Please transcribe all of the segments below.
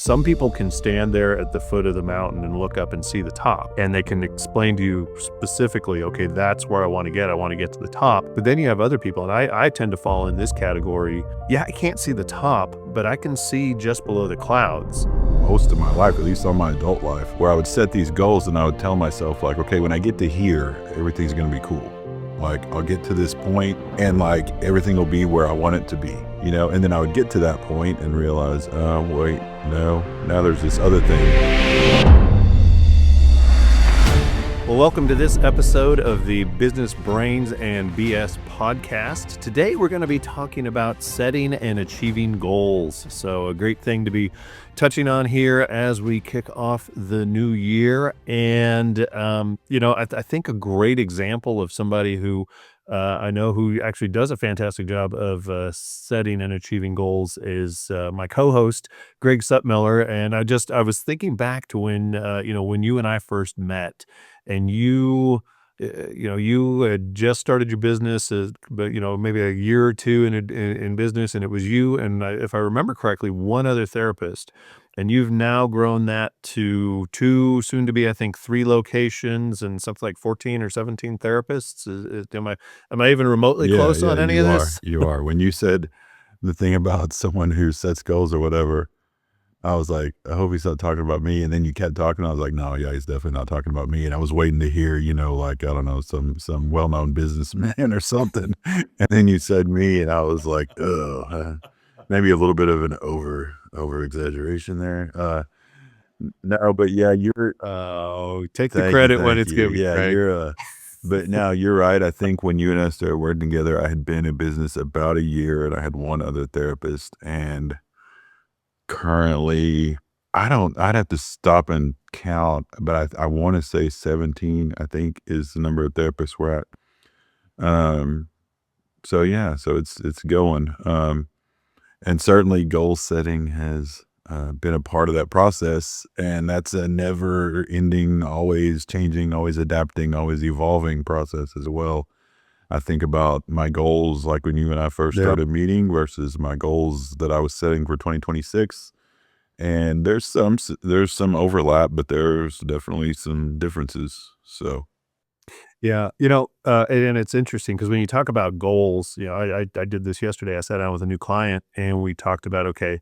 Some people can stand there at the foot of the mountain and look up and see the top, and they can explain to you specifically, okay, that's where I want to get. I want to get to the top. But then you have other people, and I tend to fall in this category. Yeah, I can't see the top, but I can see just below the clouds. Most of my life, at least on my adult life, where I would set these goals and I would tell myself, like, okay, when I get to here, everything's going to be cool. Like, I'll get to this point and like everything will be where I want it to be, you know? And then I would get to that point and realize, wait, no, now there's this other thing. Well, welcome to this episode of the Business Brains and BS podcast. Today, we're going to be talking about setting and achieving goals. So a great thing to be touching on here as we kick off the new year. And, I think a great example of somebody who I know who actually does a fantastic job of setting and achieving goals is my co-host, Greg Sutmiller. And I was thinking back to when you and I first met, and you had just started your business, but maybe a year or two in business, and it was you and if I remember correctly, one other therapist. And you've now grown that to two, soon to be, I think, 3 locations and something like 14 or 17 therapists. Am I even remotely close on any of this? You are. When you said the thing about someone who sets goals or whatever, I was like, I hope he's not talking about me. And then you kept talking. I was like, no, yeah, he's definitely not talking about me. And I was waiting to hear, like, I don't know, some well-known businessman or something. And then you said me, and I was like, oh, maybe a little bit of an over exaggeration there. No, but yeah, you're. Oh, take the credit when it's given. Yeah, right? you're. But now you're right. I think when you and I started working together, I had been in business about a year, and I had one other therapist, and currently, I'd have to stop and count, but I want to say 17, I think, is the number of therapists we're at. So yeah, so it's going. And certainly goal setting has been a part of that process, and that's a never ending, always changing, always adapting, always evolving process as well. I think about my goals, like when you and I first started meeting, versus my goals that I was setting for 2026. And there's some overlap, but there's definitely some differences. So Yeah, and it's interesting because when you talk about goals, I did this yesterday. I sat down with a new client and we talked about, okay,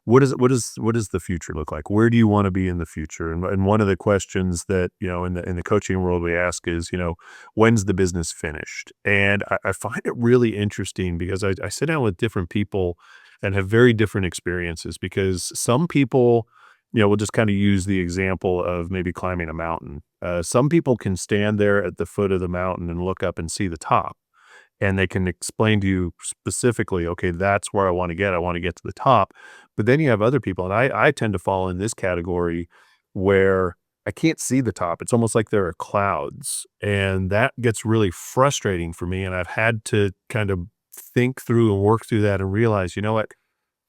what does the future look like? Where do you want to be in the future? And one of the questions that, in the coaching world we ask is, when's the business finished? And I find it really interesting because I sit down with different people and have very different experiences, because some people, we'll just kind of use the example of maybe climbing a mountain. Some people can stand there at the foot of the mountain and look up and see the top, and they can explain to you specifically, okay, that's where I want to get. I want to get to the top. But then you have other people, and I tend to fall in this category where I can't see the top. It's almost like there are clouds, and that gets really frustrating for me. And I've had to kind of think through and work through that and realize, you know what?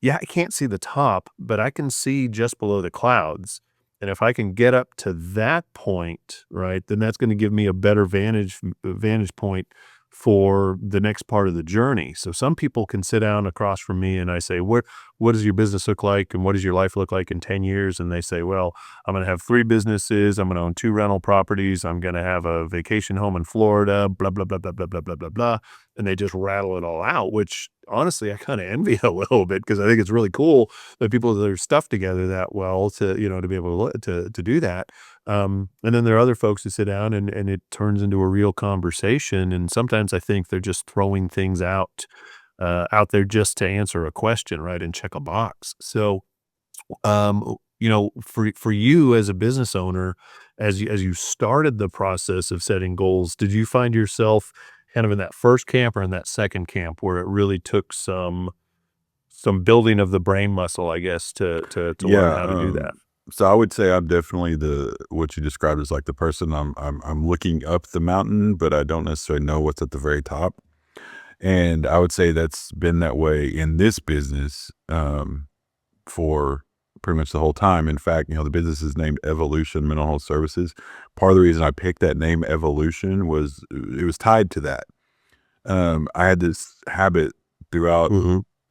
Yeah, I can't see the top, but I can see just below the clouds. And if I can get up to that point, right, then that's going to give me a better vantage point for the next part of the journey. So some people can sit down across from me and I say, what does your business look like? And what does your life look like in 10 years? And they say, well, I'm going to have 3 businesses. I'm going to own 2 rental properties. I'm going to have a vacation home in Florida, blah, blah, blah, blah, blah, blah, blah, blah, blah. And they just rattle it all out, which honestly, I kind of envy a little bit, because I think it's really cool that people have their stuff together that well to be able to do that. And then there are other folks who sit down and it turns into a real conversation. And sometimes I think they're just throwing things out there just to answer a question, right, and check a box. So, for you as a business owner, as you started the process of setting goals, did you find yourself kind of in that first camp or in that second camp where it really took some building of the brain muscle, I guess, to learn how to do that? So I would say I'm definitely what you described as like the person I'm looking up the mountain, but I don't necessarily know what's at the very top. And I would say that's been that way in this business for pretty much the whole time. In fact, the business is named Evolution Mental Health Services. Part of the reason I picked that name Evolution was it was tied to that. I had this habit throughout,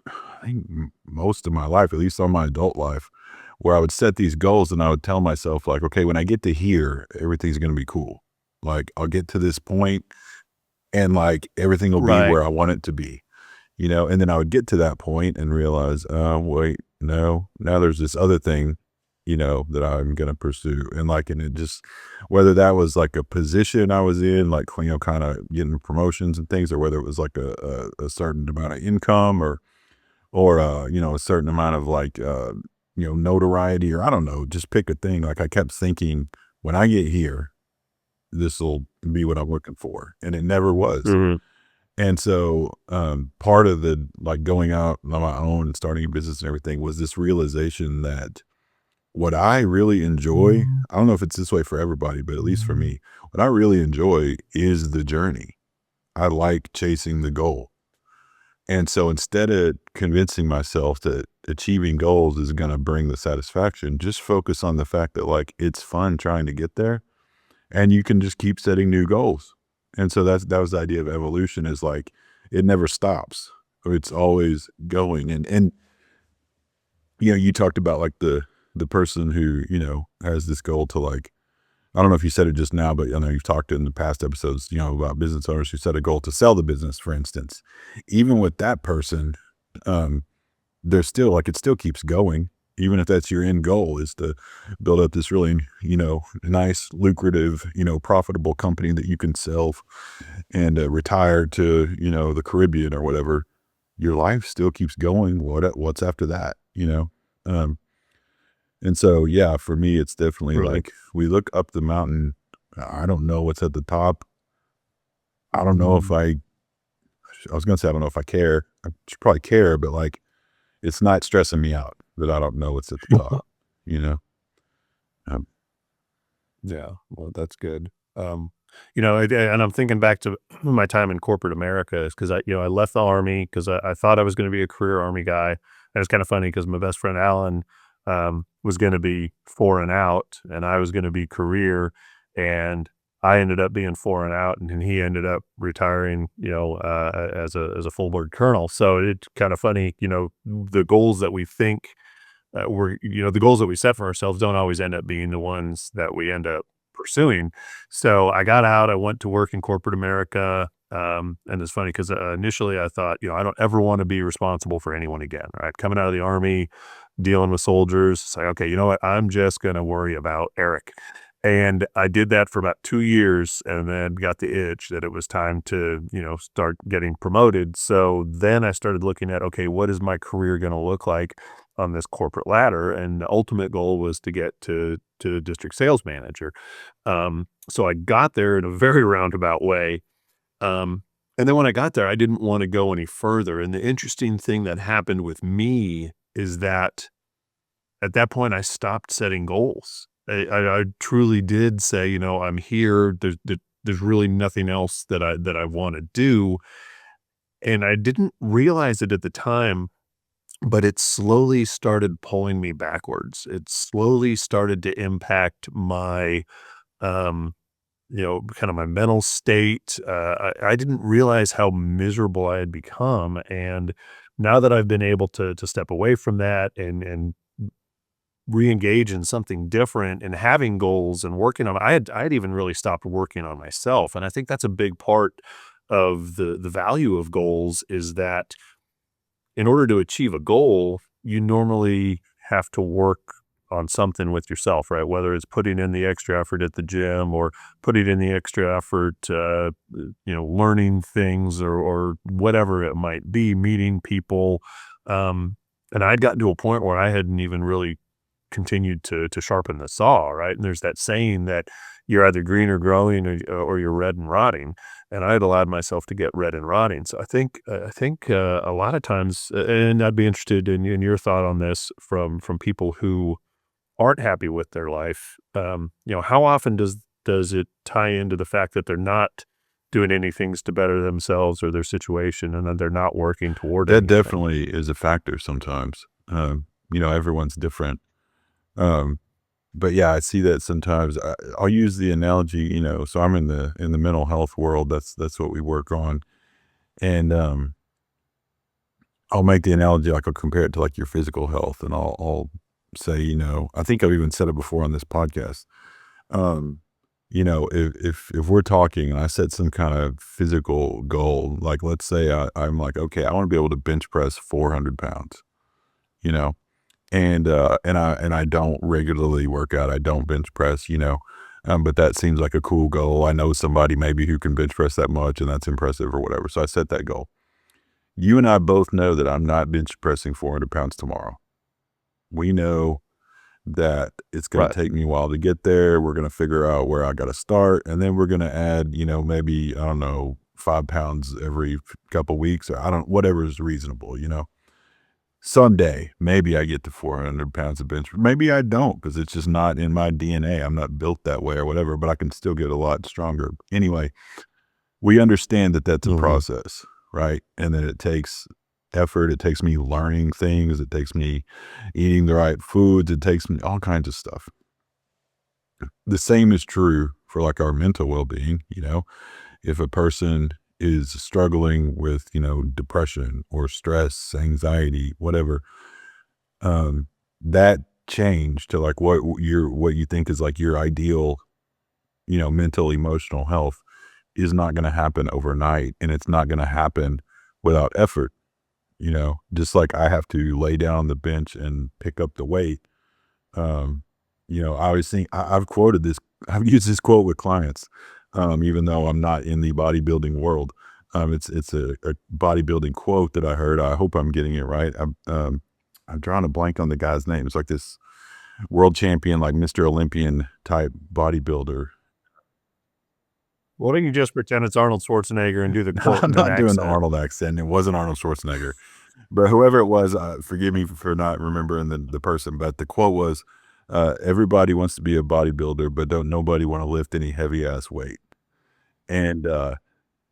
I think, most of my life, at least on my adult life, where I would set these goals and I would tell myself like, okay, when I get to here, everything's going to be cool. Like I'll get to this point and like everything will be Right. where I want it to be, and then I would get to that point and realize, wait, no, now there's this other thing, that I'm going to pursue. And it just, whether that was like a position I was in, like, kind of getting promotions and things, or whether it was like a certain amount of income or a certain amount of like, notoriety, or I don't know, just pick a thing. Like I kept thinking, when I get here, this will be what I'm looking for. And it never was. Mhm. And so, part of the, like, going out on my own and starting a business and everything was this realization that what I really enjoy, I don't know if it's this way for everybody, but at least for me, what I really enjoy is the journey. I like chasing the goal. And so instead of convincing myself that achieving goals is going to bring the satisfaction, just focus on the fact that like it's fun trying to get there and you can just keep setting new goals. And so that was the idea of evolution, is like it never stops. It's always going. And you talked about like the person who, has this goal to like, I don't know if you said it just now, but I know you've talked in the past episodes, about business owners who set a goal to sell the business, for instance. Even with that person, um, there's still like, it still keeps going. Even if that's your end goal, is to build up this really, nice, lucrative, profitable company that you can sell and retire to, the Caribbean or whatever, your life still keeps going. What's after that, Um, and so, yeah, for me, it's definitely Right. like we look up the mountain. I don't know what's at the top. I don't know if I was going to say, I don't know if I care. I should probably care, but like, it's not stressing me out that I don't know what's at the top, you know? Um, Yeah, well, that's good. And I'm thinking back to my time in corporate America, is because I left the army because I thought I was going to be a career army guy. And it's kind of funny because my best friend Alan was going to be fore and out, and I was going to be career, and I ended up being fore and out, and then he ended up retiring, as a full board colonel. So it's kind of funny, the goals that we think the goals that we set for ourselves don't always end up being the ones that we end up pursuing. So I got out, I went to work in corporate America. And it's funny because initially I thought, I don't ever want to be responsible for anyone again, right? Coming out of the army, dealing with soldiers, it's like, okay, you know what? I'm just going to worry about Eric. And I did that for about 2 years and then got the itch that it was time to, start getting promoted. So then I started looking at, okay, what is my career going to look like on this corporate ladder? And the ultimate goal was to get to district sales manager. So I got there in a very roundabout way. Um, and then when I got there, I didn't want to go any further. And the interesting thing that happened with me is that at that point, I stopped setting goals. I truly did say, I'm here. There's really nothing else that I want to do, and I didn't realize it at the time, but it slowly started pulling me backwards. It slowly started to impact my, um, kind of my mental state. I didn't realize how miserable I had become, and now that I've been able to step away from that and re-engage in something different and having goals and working on I had even really stopped working on myself. And I think that's a big part of the value of goals, is that in order to achieve a goal, you normally have to work on something with yourself, right? Whether it's putting in the extra effort at the gym or putting in the extra effort, learning things or whatever it might be, meeting people. And I'd gotten to a point where I hadn't even really continued to sharpen the saw, right? And there's that saying that you're either green or growing, or you're red and rotting. And I had allowed myself to get red and rotting. So I think a lot of times, and I'd be interested in your thought on this from people who aren't happy with their life. How often does it tie into the fact that they're not doing anything to better themselves or their situation, and then they're not working toward that anything? definitely is a factor sometimes. Everyone's different. Um, but yeah, I see that sometimes. I'll use the analogy, so I'm in the mental health world. That's what we work on. And, I'll make the analogy, like I'll compare it to like your physical health, and I'll say, I think I've even said it before on this podcast. Um, if we're talking and I set some kind of physical goal, like let's say I'm like, okay, I want to be able to bench press 400 pounds, you know, and I don't regularly work out. I don't bench press, but that seems like a cool goal. I know somebody maybe who can bench press that much, and that's impressive or whatever. So I set that goal. You and I both know that I'm not bench pressing 400 pounds tomorrow. We know that it's going Right. to take me a while to get there. We're going to figure out where I got to start. And then we're going to add, maybe, I don't know, 5 pounds every couple weeks, or whatever is reasonable, Someday, maybe I get to 400 pounds of bench. Maybe I don't, because it's just not in my DNA. I'm not built that way or whatever, but I can still get a lot stronger. Anyway, we understand that that's a Mhm. process, right? And that it takes effort. It takes me learning things. It takes me eating the right foods. It takes me all kinds of stuff. The same is true for like our mental well-being. If a person is struggling with, depression or stress, anxiety, whatever, that change to like what you think is like your ideal, mental, emotional health is not going to happen overnight, and it's not going to happen without effort. Just like I have to lay down on the bench and pick up the weight. Um, I always think I've quoted this. I've used this quote with clients, even though I'm not in the bodybuilding world. It's a bodybuilding quote that I heard. I hope I'm getting it right. I'm drawing a blank on the guy's name. It's like this world champion, like Mr. Olympian type bodybuilder. Well, then you just pretend it's Arnold Schwarzenegger and do the quote I'm in an not doing the accent. Arnold accent. It wasn't Arnold Schwarzenegger. But whoever it was, forgive me for not remembering the person, but the quote was, everybody wants to be a bodybuilder, but don't nobody want to lift any heavy ass weight. And I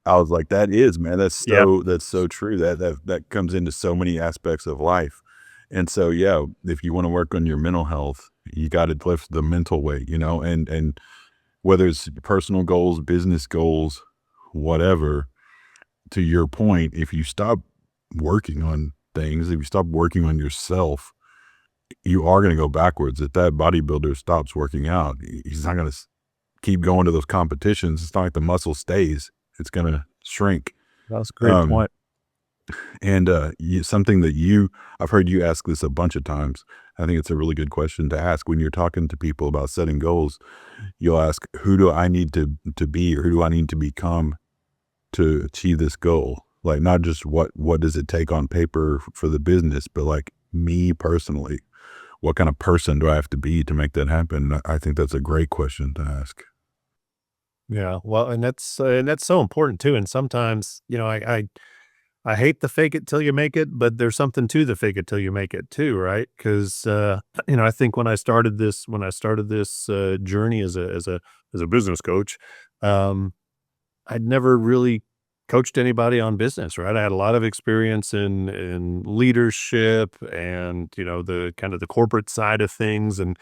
was like, that is, man, Yeah. that's so true. That comes into so many aspects of life. And so, yeah, if you want to work on your mental health, you got to lift the mental weight, and whether it's personal goals, business goals, whatever, to your point, if you stop working on things, if you stop working on yourself, you are going to go backwards. If that bodybuilder stops working out, he's not going to keep going to those competitions. It's not like the muscle stays, it's going to shrink. That's a great Um, point. and something that I've heard you ask this a bunch of times. I think it's a really good question to ask when you're talking to people about setting goals. You'll ask, who do I need to be, or who do I need to become to achieve this goal? Like, not just what does it take on paper for the business, but like me personally, what kind of person do I have to be to make that happen? I think that's a great question to ask. Yeah, well, and that's so important too, and sometimes, I hate the fake it till you make it, but there's something to the fake it till you make it too, right? 'Cause, I think when I started this journey as a business coach, um, I'd never really coached anybody on business, right? I had a lot of experience in leadership and, the kind of the corporate side of things and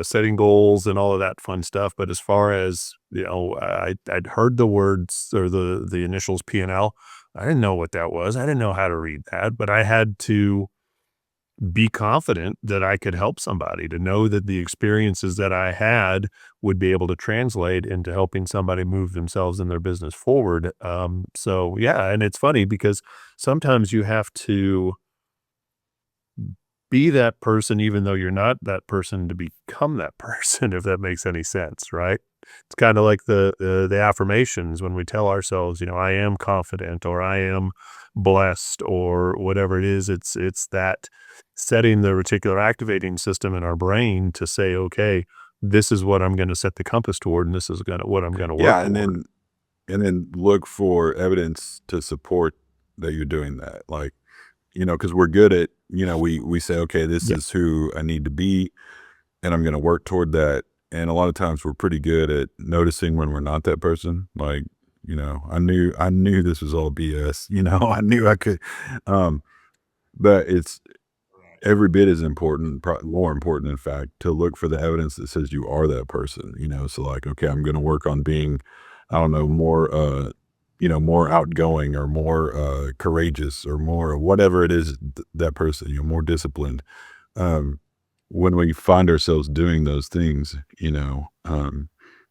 setting goals and all of that fun stuff. But as far as, I'd heard the words or the initials P&L. I didn't know what that was. I didn't know how to read that, but I had to be confident that I could help somebody, to know that the experiences that I had would be able to translate into helping somebody move themselves and their business forward. So yeah, and it's funny because sometimes you have to be that person even though you're not that person to become that person, if that makes any sense, right? It's kinda like the affirmations when we tell ourselves, "I am confident," or "I am blessed," or whatever it is. It's that setting the reticular activating system in our brain to say, "Okay, this is what I'm gonna set the compass toward, and this is what I'm gonna work Yeah, and toward." then look for evidence to support that you're doing that. Like, because we're good at, we say, okay, this Yeah. is who I need to be, and I'm going to work toward that. And a lot of times we're pretty good at noticing when we're not that person. Like, I knew this was all BS. I knew I could. Um, but it's every bit as important, more important, in fact, to look for the evidence that says you are that person. So like, okay, I'm going to work on being, I don't know, more, more outgoing, or more courageous, or more whatever it is, that person, more disciplined. um, when we find ourselves doing those things,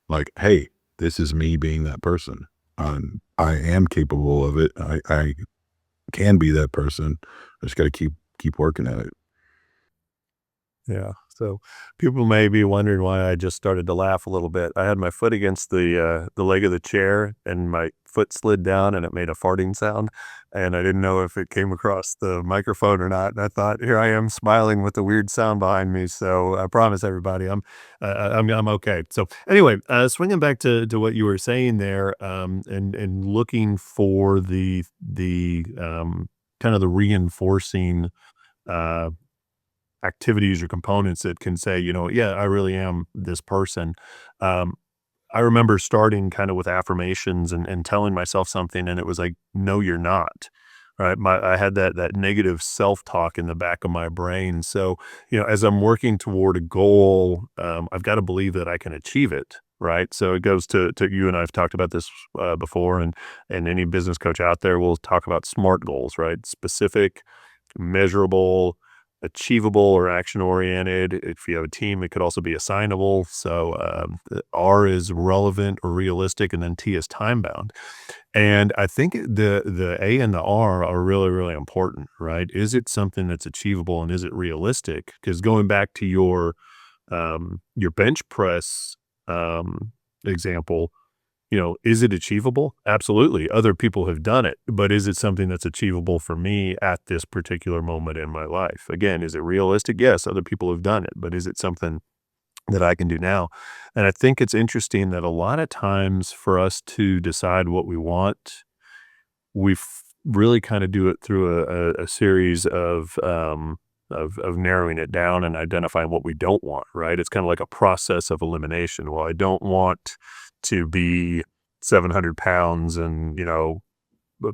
like, hey, this is me being that person. I am capable of it. I can be that person. I just got to keep working at it. Yeah. So people may be wondering why I just started to laugh a little bit. I had my foot against the leg of the chair and my foot slid down and it made a farting sound. And I didn't know if it came across the microphone or not. And I thought, here I am smiling with a weird sound behind me. So I promise everybody, I'm okay. So anyway, swinging back to what you were saying there, and looking for the kind of the reinforcing uh, activities or components that can say, yeah, I really am this person. Um, I remember starting kind of with affirmations and telling myself something, and it was like, no, you're not. Right. I had that negative self-talk in the back of my brain. So, as I'm working toward a goal, I've got to believe that I can achieve it. Right. So it goes to you and I've talked about this before, and any business coach out there will talk about SMART goals, right? Specific, measurable, achievable or action oriented. If you have a team, it could also be assignable. So the R is relevant or realistic, and then T is time bound. And I think the A and the R are really, really important, right? Is it something that's achievable and is it realistic? Because going back to your bench press um, example, is it achievable? Absolutely. Other people have done it, but is it something that's achievable for me at this particular moment in my life? Again, is it realistic? Yes, other people have done it, but is it something that I can do now? And I think it's interesting that a lot of times for us to decide what we want, really kind of do it through a series of narrowing it down and identifying what we don't want, right? It's kind of like a process of elimination. Well, I don't want to be 700 pounds and, b-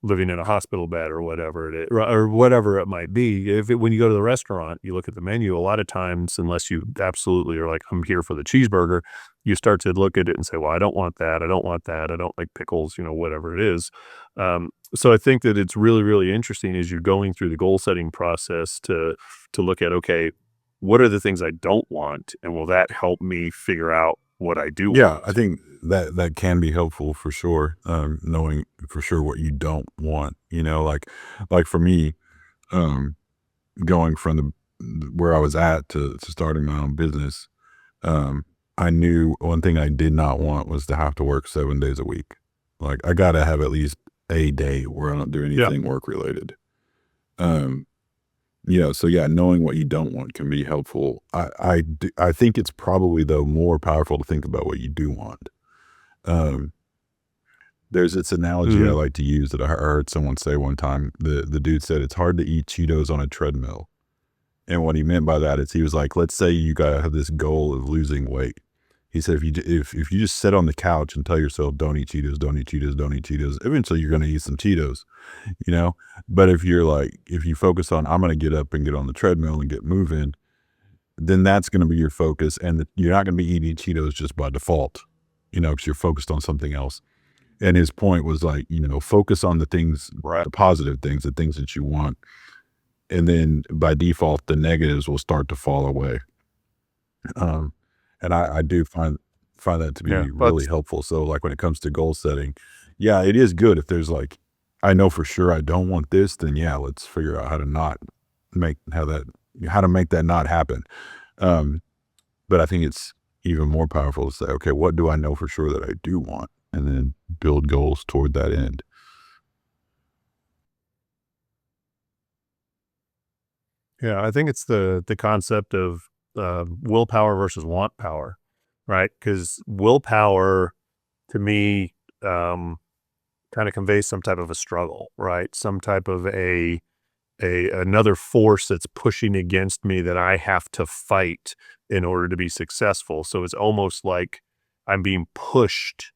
living in a hospital bed or whatever it is, or whatever it might be. When you go to the restaurant, you look at the menu, a lot of times, unless you absolutely are like, I'm here for the cheeseburger, you start to look at it and say, well, I don't want that. I don't want that. I don't like pickles, whatever it is. So I think that it's really, really interesting as you're going through the goal setting process to look at, okay, what are the things I don't want? And will that help me figure out what I do Yeah, I want? think that can be helpful for sure. Knowing for sure what you don't want, like for me, um, going from where I was at to starting my own business, um, I knew one thing I did not want was to have to work 7 days a week. Like I got to have at least a day where I don't do Yeah. anything work related. Um, so yeah, knowing what you don't want can be helpful. I think it's probably though more powerful to think about what you do want. Um, there's this analogy I Hmm. like to use that I heard someone say one time. The dude said it's hard to eat Cheetos on a treadmill. And what he meant by that is he was like, let's say you gotta have this goal of losing weight. He said if you just sit on the couch and tell yourself don't eat Cheetos, don't eat Cheetos, don't eat Cheetos, eventually you're gonna eat some Cheetos, you know? But if you focus on I'm gonna get up and get on the treadmill and get moving, then that's gonna be your focus and you're not gonna be eating Cheetos just by default, because you're focused on something else. And his point was like, focus on the things, Right. the positive things, the things that you want. And then by default, the negatives will start to fall away. Um, and I do find that to Yeah. be really helpful. So like when it comes to goal setting, yeah, it is good if there's like, I know for sure I don't want this, then yeah, let's figure out how to not make how to make that not happen. Um, but I think it's even more powerful to say, okay, what do I know for sure that I do want? And then build goals toward that end. Yeah, I think it's the concept of willpower versus want power, right? Because willpower to me kind of conveys some type of a struggle, right? Some type of a another force that's pushing against me that I have to fight in order to be successful. So it's almost like I'm being pushed,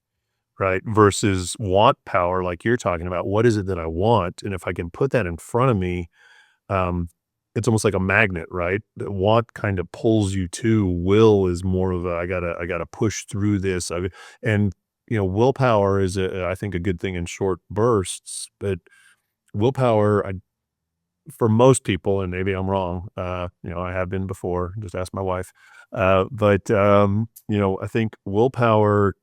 right? Versus want power, like you're talking about. What is it that I want? And if I can put that in front of me, um, it's almost like a magnet, right? The want kind of pulls you to. Will is more of a I gotta push through this. And willpower is I think a good thing in short bursts, but willpower for most people, and maybe I'm wrong, I have been before, just ask my wife. I think willpower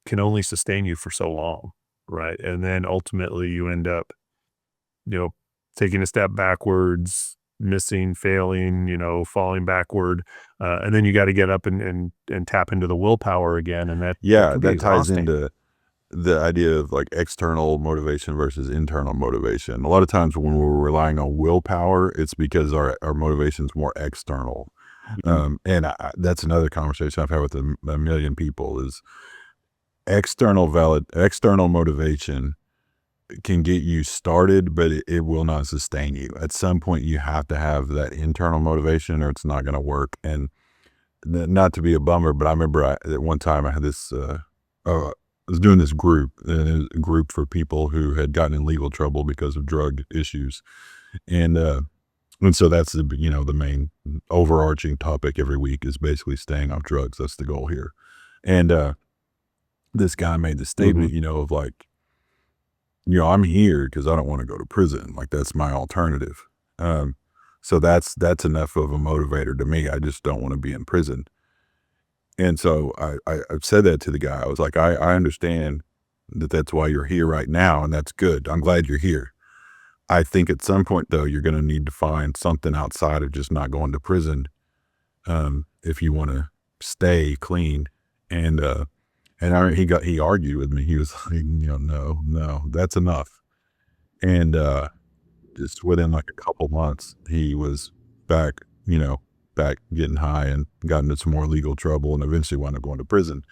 can only sustain you for so long, right? And then ultimately you end up, you know, taking a step backwards, missing, failing, falling backward. And then you got to get up and tap into the willpower again. And that Yeah, can be that ties exhausting. into the idea of like external motivation versus internal motivation. A lot of times when we're relying on willpower, it's because our motivation is more external. Mhm. That's another conversation I've had with a million people is external motivation can get you started, but it will not sustain you. At some point, you have to have that internal motivation, or it's not going to work. And not to be a bummer, but I remember at one time I had this. I was doing this group, and it was a group for people who had gotten in legal trouble because of drug issues, and uh, and so that's the main overarching topic every week is basically staying off drugs. That's the goal here, and this guy made the Mhm. statement, of like, I'm here because I don't want to go to prison. Like that's my alternative. Um, so that's enough of a motivator to me. I just don't want to be in prison. And so I've said that to the guy. I was like, I understand that that's why you're here right now, and that's good. I'm glad you're here. I think at some point though, you're going to need to find something outside of just not going to prison, if you want to stay clean. And he argued with me. He was like, no, that's enough. And just within like a couple months, he was back, back getting high and got into some more legal trouble and eventually wound up going to prison.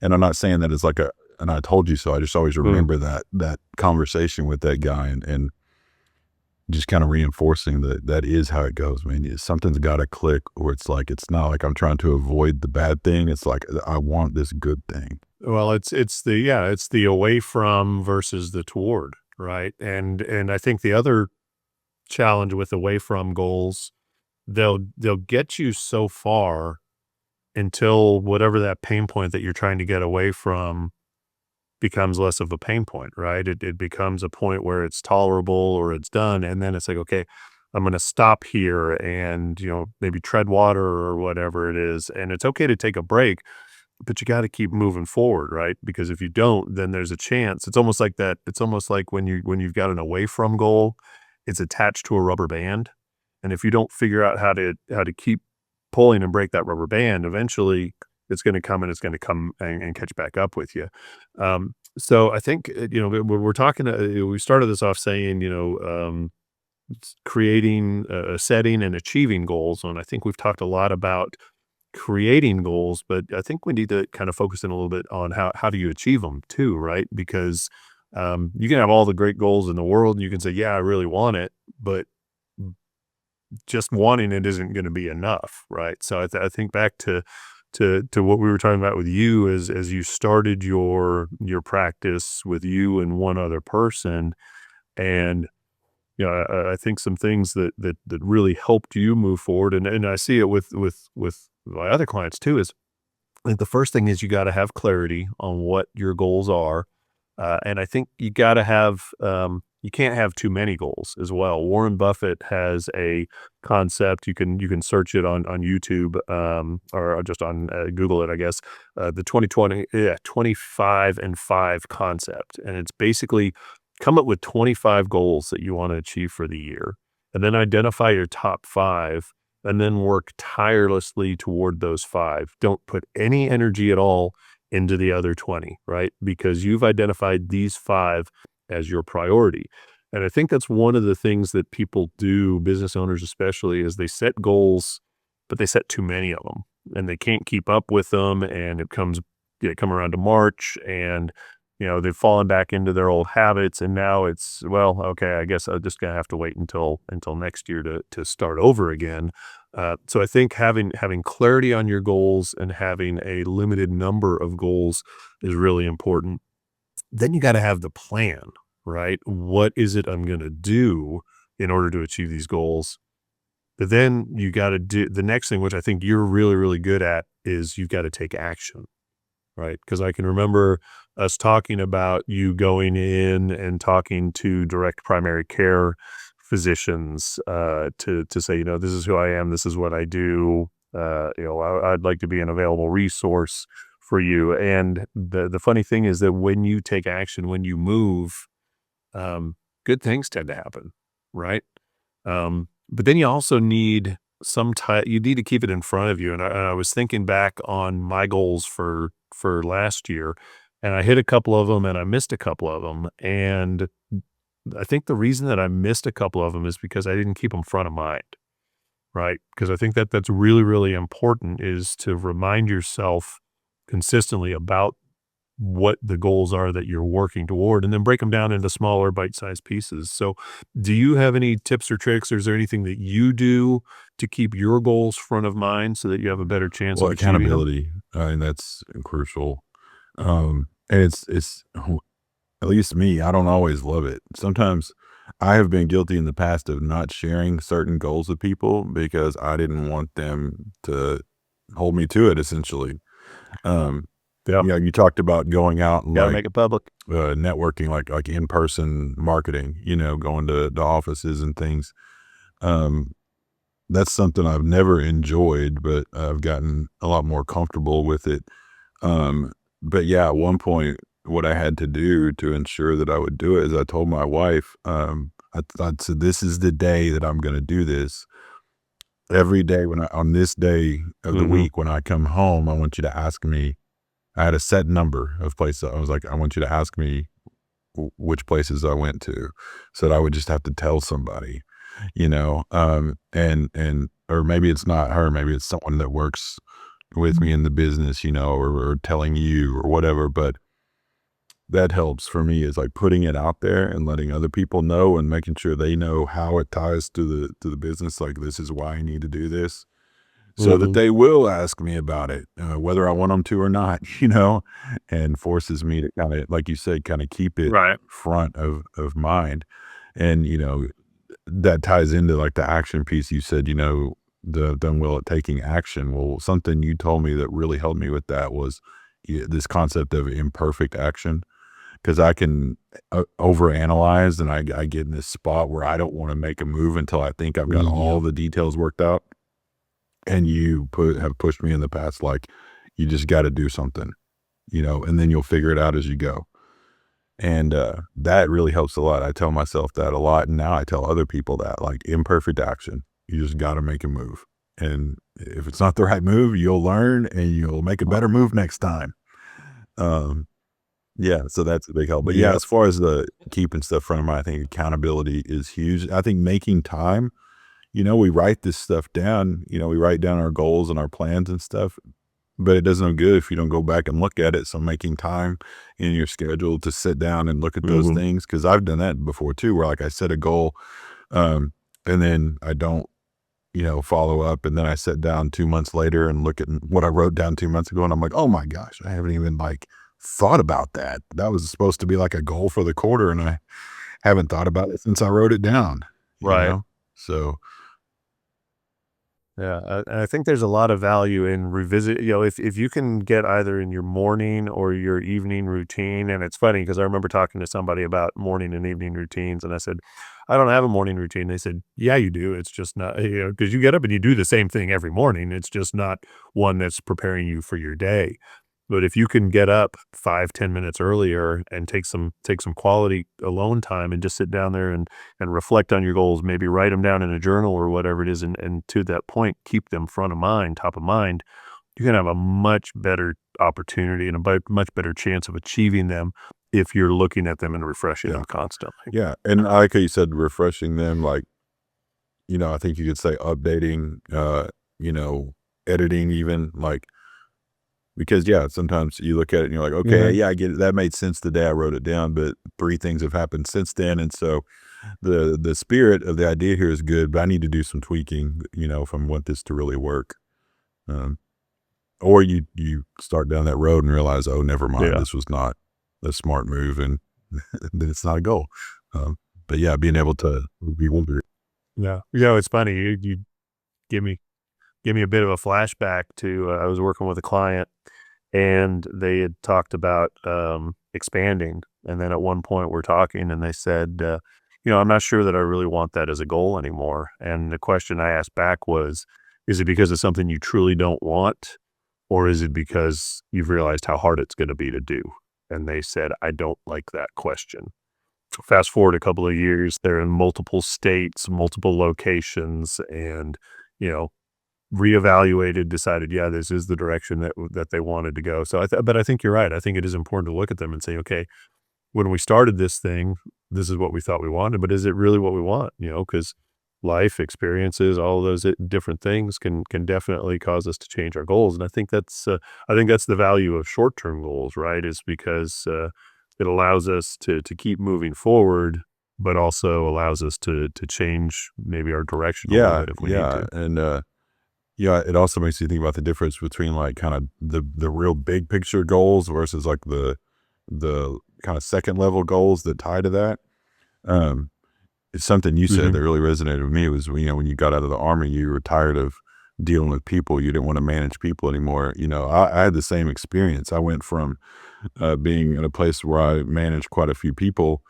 And I'm not saying that it's like and I told you so. I just always Mm. remember that conversation with that guy and just kind of reinforcing that is how it goes, man. Something's got to click, or it's like it's not like I'm trying to avoid the bad thing. It's like I want this good thing. Well, it's the away from versus the toward, right? And I think the other challenge with away from goals, they'll get you so far until whatever that pain point that you're trying to get away from becomes less of a pain point, right? It becomes a point where it's tolerable or it's done. And then it's like, okay, I'm going to stop here and, maybe tread water or whatever it is. And it's okay to take a break, but you got to keep moving forward, right? Because if you don't, then there's a chance. It's almost like that. It's almost like when you've got an away from goal, it's attached to a rubber band. And if you don't figure out how to keep pulling and break that rubber band, eventually it's going to come and catch back up with you. So I think, we're talking, we started this off saying, creating a setting and achieving goals. And I think we've talked a lot about creating goals, but I think we need to kind of focus in a little bit on how do you achieve them too, right? Because you can have all the great goals in the world, and you can say, "Yeah, I really want it," but just wanting it isn't going to be enough, right? So I think back to what we were talking about with you as you started your practice with you and one other person, and I think some things that really helped you move forward, and I see it with my other clients too, is I think the first thing is you got to have clarity on what your goals are. And I think you can't have too many goals as well. Warren Buffett has a concept. You can search it on YouTube, or just on Google it, I guess. The 25 and 5 concept. And it's basically come up with 25 goals that you want to achieve for the year, and then identify your top 5 and then work tirelessly toward those 5. Don't put any energy at all into the other 20, right? Because you've identified these 5 as your priority. And I think that's one of the things that people do, business owners especially, is they set goals, but they set too many of them and they can't keep up with them. And come around to March and, they've fallen back into their old habits. And now it's, well, okay, I guess I'm just going to have to wait until next year to start over again. So I think having clarity on your goals and having a limited number of goals is really important. Then you got to have the plan, right? What is it I'm going to do in order to achieve these goals? But then you got to do the next thing, which I think you're really, really good at, is you've got to take action, right? Because I can remember us talking about you going in and talking to direct primary care physicians, to say, this is who I am, this is what I do. I'd like to be an available resource for you. And the funny thing is that when you take action, when you move, good things tend to happen, right? But then you also need some time. You need to keep it in front of you. And I was thinking back on my goals for last year, and I hit a couple of them, and I missed a couple of them. And I think the reason that I missed a couple of them is because I didn't keep them front of mind, right? Because I think that that's really, really important, is to remind yourself consistently about what the goals are that you're working toward, and then break them down into smaller bite-sized pieces. So, do you have any tips or tricks, or is there anything that you do to keep your goals front of mind so that you have a better chance Well, of achieving them? accountability, and that's crucial. And it's at least me, I don't always love it. Sometimes I have been guilty in the past of not sharing certain goals with people because I didn't want them to hold me to it, essentially. Um, Yeah, you talked about going out and gotta like make it public. networking, like in person marketing. Going to offices and things. Um, that's something I've never enjoyed, but I've gotten a lot more comfortable with it. Um, but yeah, at one point, what I had to do to ensure that I would do it is I told my wife, I said, "This is the day that I'm going to do this. Every day on this day of the Mhm. week, when I come home, I want you to ask me." I had a set number of places. I was like, "I want you to ask me which places I went to," so that I would just have to tell somebody, or maybe it's not her, maybe it's someone that works with me in the business, or telling you or whatever. But that helps for me, is like putting it out there and letting other people know and making sure they know how it ties to the business. Like, this is why I need to do this, so that Mhm. they will ask me about it, whether I want them to or not, and forces me to kind of, like you said, kind of keep it Right. front of mind. And, that ties into like the action piece. You said, the done well at taking action. Well, something you told me that really helped me with that was this concept of imperfect action. Because I can overanalyze, and I get in this spot where I don't want to make a move until I think I've got all Mhm. the details worked out. And you have pushed me in the past, like, you just got to do something, and then you'll figure it out as you go. And that really helps a lot. I tell myself that a lot, and now I tell other people that, like, imperfect action. You just got to make a move, and if it's not the right move, you'll learn and you'll make a better move next time. Um, yeah, so that's a big help. But yeah, Yeah. as far as the keeping stuff front of mind, I think accountability is huge. I think making time, we write this stuff down, we write down our goals and our plans and stuff, but it does no good if you don't go back and look at it. So making time in your schedule to sit down and look at those Mhm. things, because I've done that before too, where like I set a goal, um, and then I don't, follow up. And then I sit down 2 months later and look at what I wrote down 2 months ago. And I'm like, oh my gosh, I haven't even like thought about that. That was supposed to be like a goal for the quarter. And I haven't thought about it since I wrote it down, you Right. know? So Yeah, and I think there's a lot of value in revisit. If you can get either in your morning or your evening routine. And it's funny because I remember talking to somebody about morning and evening routines, and I said, I don't have a morning routine. They said, yeah, you do. It's just not, because you get up and you do the same thing every morning. It's just not one that's preparing you for your day. But if you can get up 5, 10 minutes earlier and take some quality alone time and just sit down there and reflect on your goals, maybe write them down in a journal or whatever it is, and to that point, keep them front of mind, top of mind, you can have a much better opportunity and a much better chance of achieving them if you're looking at them and refreshing yeah, them constantly. yeah. And I like how you said refreshing them, like, I think you could say updating, you know, editing even, like, because yeah, sometimes you look at it and you're like, okay, Mhm. yeah, I get it. That made sense the day I wrote it down, but three things have happened since then. And so the spirit of the idea here is good, but I need to do some tweaking, if I want this to really work. Um, or you start down that road and realize, oh, never mind, Yeah. this was not a smart move, and then it's not a goal. Um, but yeah, being able to be wonder. Yeah. It's funny. You give me a bit of a flashback to, I was working with a client, and they had talked about expanding. And then at one point we're talking, and they said, I'm not sure that I really want that as a goal anymore. And the question I asked back was, is it because it's something you truly don't want? Or is it because you've realized how hard it's going to be to do? And they said, I don't like that question. Fast forward a couple of years, they're in multiple states, multiple locations, and, you know, reevaluated, decided, yeah, this is the direction that they wanted to go. So, but I think you're right. I think it is important to look at them and say, okay, when we started this thing, this is what we thought we wanted, but is it really what we want? Because life experiences, all of those different things can definitely cause us to change our goals. And I think that's the value of short term goals, right? Is because it allows us to keep moving forward, but also allows us to change maybe our direction a little Yeah, bit if we need yeah, to. and, yeah, it also makes you think about the difference between, like, kinda the real big picture goals versus, like, the kinda second level goals that tie to that. Um, it's something you said Hmm. that really resonated with me was, when you got out of the Army, you were tired of dealing with people, you didn't wanna manage people anymore. I had the same experience. I went from, being in a place where I managed quite a few people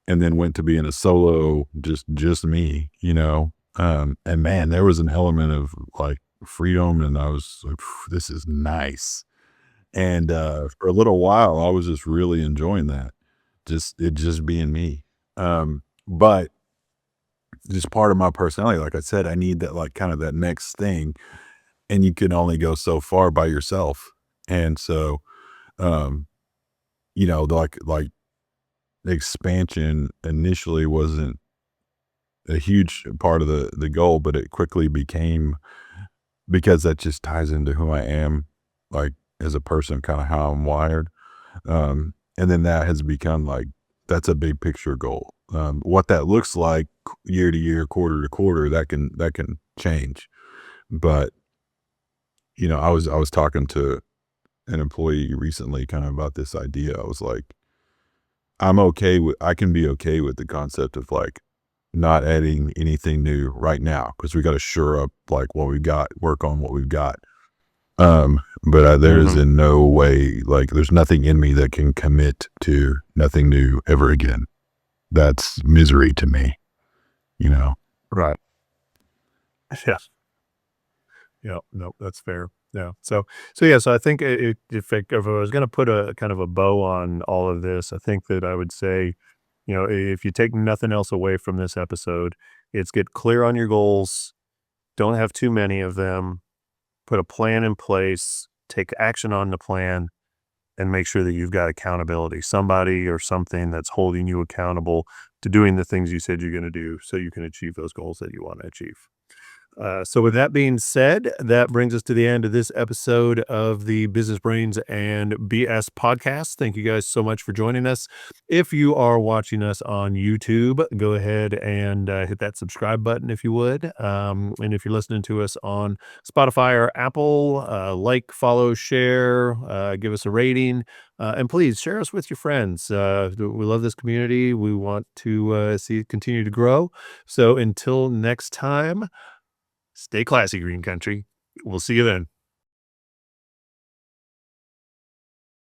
and then went to being a solo, just me, and man, there was an element of like freedom, and I was like, "Phew, this is nice." And for a little while, I was just really enjoying that, just being me. But just part of my personality, like I said, I need that like kind of that next thing, and you can only go so far by yourself. And so, um, like expansion initially wasn't a huge part of the goal, but it quickly became, because that just ties into who I am, like, as a person, kinda how I'm wired, and then that has become, like, that's a big picture goal. What that looks like year to year, quarter to quarter, that can change, but, I was talking to an employee recently kind of about this idea. I was like, I can be okay with the concept of, like, not adding anything new right now because we gotta shore up, like, what we've got, work on what we've got. But, there is Hmm. in no way, like, there's nothing in me that can commit to nothing new ever again. That's misery to me, you know? Right. Yeah. Yeah, no, that's fair. Yeah. So I think if I was going to put a kind of a bow on all of this, I think that I would say, if you take nothing else away from this episode, it's get clear on your goals. Don't have too many of them. Put a plan in place. Take action on the plan, and make sure that you've got accountability, somebody or something that's holding you accountable to doing the things you said you're going to do, so you can achieve those goals that you want to achieve. So, with that being said, that brings us to the end of this episode of the Business Brains and BS podcast. Thank you guys so much for joining us. If you are watching us on YouTube, go ahead and hit that subscribe button if you would. And if you're listening to us on Spotify or Apple, like, follow, share, give us a rating, and please share us with your friends. We love this community. We want to see it continue to grow. So, until next time. Stay classy, Green Country. We'll see you then.